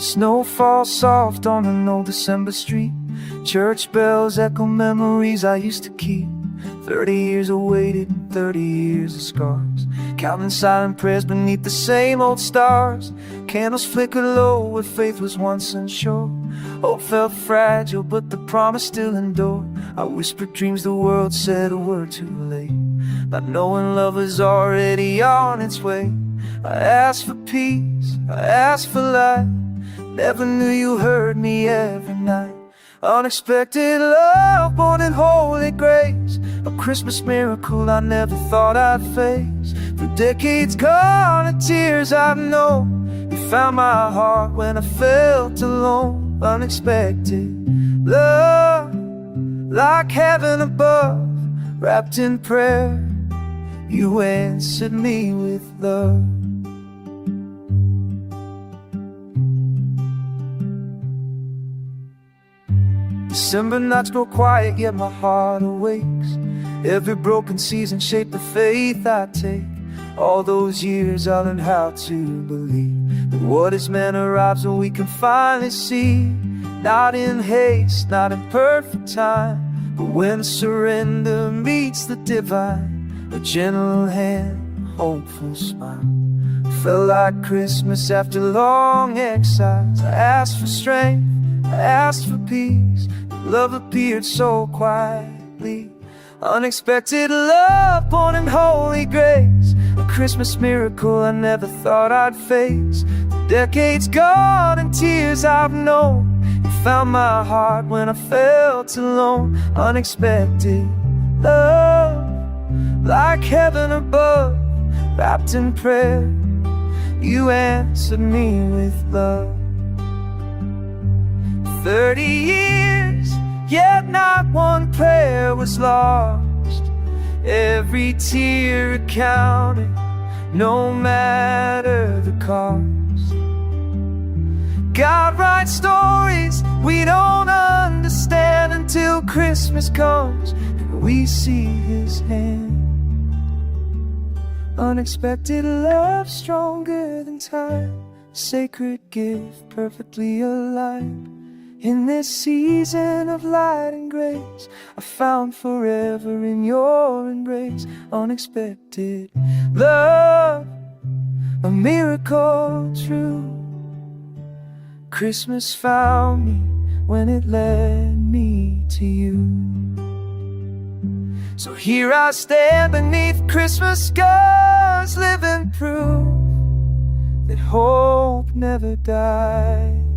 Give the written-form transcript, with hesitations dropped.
Snow falls soft on an old December street. Church bells echo memories I used to keep. 30 years of waiting, 30 years of scars, counting silent prayers beneath the same old stars. Candles flickered low where faith was once unsure. Hope felt fragile, but the promise still endured. I whispered dreams, the world said a word too late, not knowing love was already on its way. I asked for peace, I asked for light, never knew you heard me every night. Unexpected love born in holy grace, a Christmas miracle I never thought I'd face. For decades gone and tears I've known, you found my heart when I felt alone. Unexpected love, like heaven above, wrapped in prayer, you answered me with love. December nights grow quiet, yet my heart awakes. Every broken season shaped the faith I take. All those years I learned how to believe that what is meant arrives when we can finally see. Not in haste, not in perfect time, but when surrender meets the divine. A gentle hand, a hopeful smile, felt like Christmas after long exiles. I asked for strength, I asked for peace, love appeared so quietly. Unexpected love born in holy grace, a Christmas miracle I never thought I'd face. Decades gone and tears I've known, you found my heart when I felt alone. Unexpected love, like heaven above, wrapped in prayer, you answered me with love. 30 years, yet not one prayer was lost. Every tear accounted, no matter the cost. God writes stories we don't understand until Christmas comes and we see His hand. Unexpected love, stronger than time, sacred gift perfectly aligned. In this season of light and grace, I found forever in your embrace. Unexpected love, a miracle true. Christmas found me when it led me to you. So here I stand beneath Christmas skies, living proof that hope never dies.